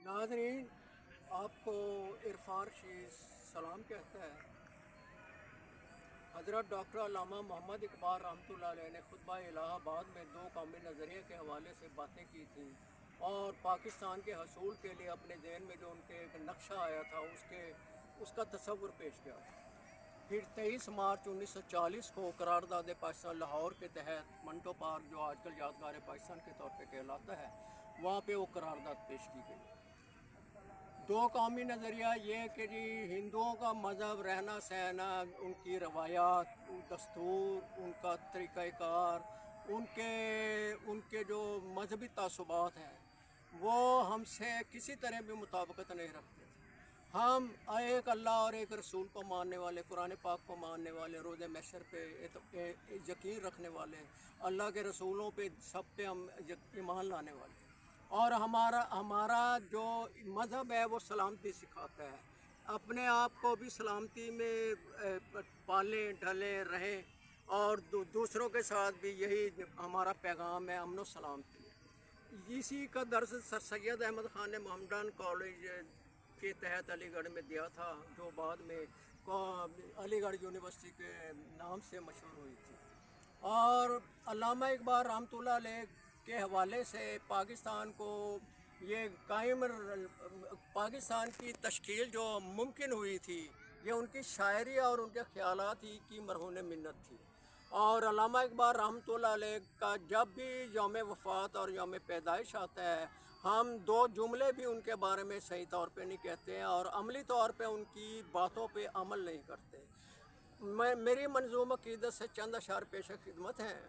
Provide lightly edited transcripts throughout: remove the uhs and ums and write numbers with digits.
नाज़रीन, आपको इरफान शीज़ सलाम कहता है। हज़रत डॉक्टर अल्लामा मोहम्मद इकबाल रहमतुल्लाह अलैह ने खुतबा इलाहाबाद में दो कौमी नज़रिए के हवाले से बातें की थी और पाकिस्तान के हसूल के लिए अपने जहन में जो उनके एक नक्शा आया था उसका तसव्वुर पेश किया। फिर 23 मार्च 1940 को करारदाद पाकिस्तान लाहौर के तहत मंटो पार्क, जो आजकल यादगार पाकिस्तान के तौर पे कहलाता है, वहाँ पे वो करारदाद पेश की गई। दो कौमी नज़रिया ये कि जी हिंदुओं का मज़हब, रहना सहना, उनकी रवायात, दस्तूर, उनका तरीक़ाकार, उनके जो मजहबी तासुबात हैं वो हमसे किसी तरह भी मुताबिकत नहीं रखते थे। हम एक अल्लाह और एक रसूल को मानने वाले, कुरान पाक को मानने वाले, रोज़े महशर पे यकीन रखने वाले, अल्लाह के रसूलों पे सब पे हम ईमान लाने वाले, और हमारा जो मज़हब है वो सलामती सिखाता है। अपने आप को भी सलामती में पालें ढलें रहें, और दूसरों के साथ भी यही हमारा पैगाम है, अमन व सलामती। इसी का दर्स सर सैयद अहमद ख़ान ने मोहम्मदन कॉलेज के तहत अलीगढ़ में दिया था, जो बाद में अलीगढ़ यूनिवर्सिटी के नाम से मशहूर हुई थी। और अल्लामा इकबाल रहमतुल्लाह अलैह के हवाले से पाकिस्तान को ये पाकिस्तान की तश्कील जो मुमकिन हुई थी, ये उनकी शायरी और उनके ख़यालात ही की मरहून मिन्नत थी। और अल्लामा इकबाल रहमतुल्लाह अलैह का जब भी यौम वफ़ात और यौम पैदाइश आता है, हम दो जुमले भी उनके बारे में सही तौर पे नहीं कहते हैं और अमली तौर पे उनकी बातों पे अमल नहीं करते। मेरी मंजूम अक़ीदत से चंद अशार पेश खिदमत हैं।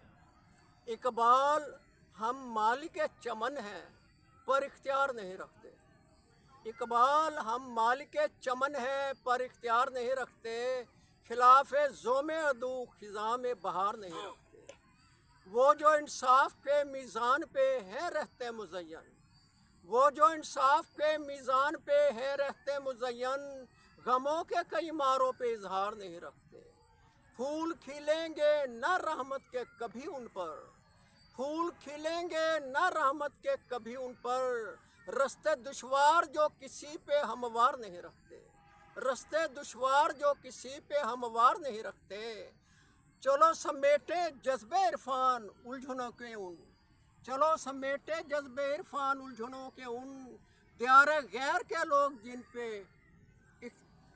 इकबाल, हम मालिक चमन हैं पर इख्तियार नहीं रखते। इकबाल, हम मालिक चमन हैं पर इख्तियार नहीं रखते। खिलाफ ज़ोमे अदू खिज़ा में बहार नहीं रखते। वो जो इंसाफ के मीज़ान पे हैं रहते मुज़य्यन, वो जो इंसाफ के मीज़ान पे हैं रहते मुज़य्यन, गमों के कई मारों पे इजहार नहीं रखते। फूल खिलेंगे न रहमत के कभी उन पर, फूल खिलेंगे न रहमत के कभी उन पर, रस्ते दुश्वार जो किसी पे हमवार नहीं रखते, रस्ते दुश्वार जो किसी पे हमवार नहीं रखते। चलो समेटे जज्बे इरफान उलझनों के उन, चलो समेटे जज्बे इरफान उलझनों के उन, दियारे गैर के लोग जिन पे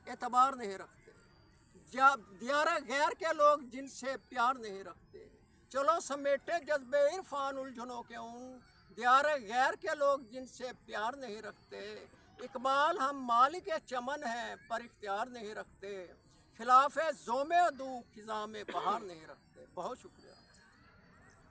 एतबार नहीं रखते, दियारे गैर के लोग जिनसे प्यार नहीं रखते। चलो समेटे जज्बे इरफान उलझनों के उन, दियारे गैर के लोग जिनसे प्यार नहीं रखते। इकबाल, हम मालिक चमन हैं पर इख्तियार नहीं रखते। खिलाफ ज़ोमे अदू खिज़ा में बहार नहीं रखते। बहुत शुक्रिया।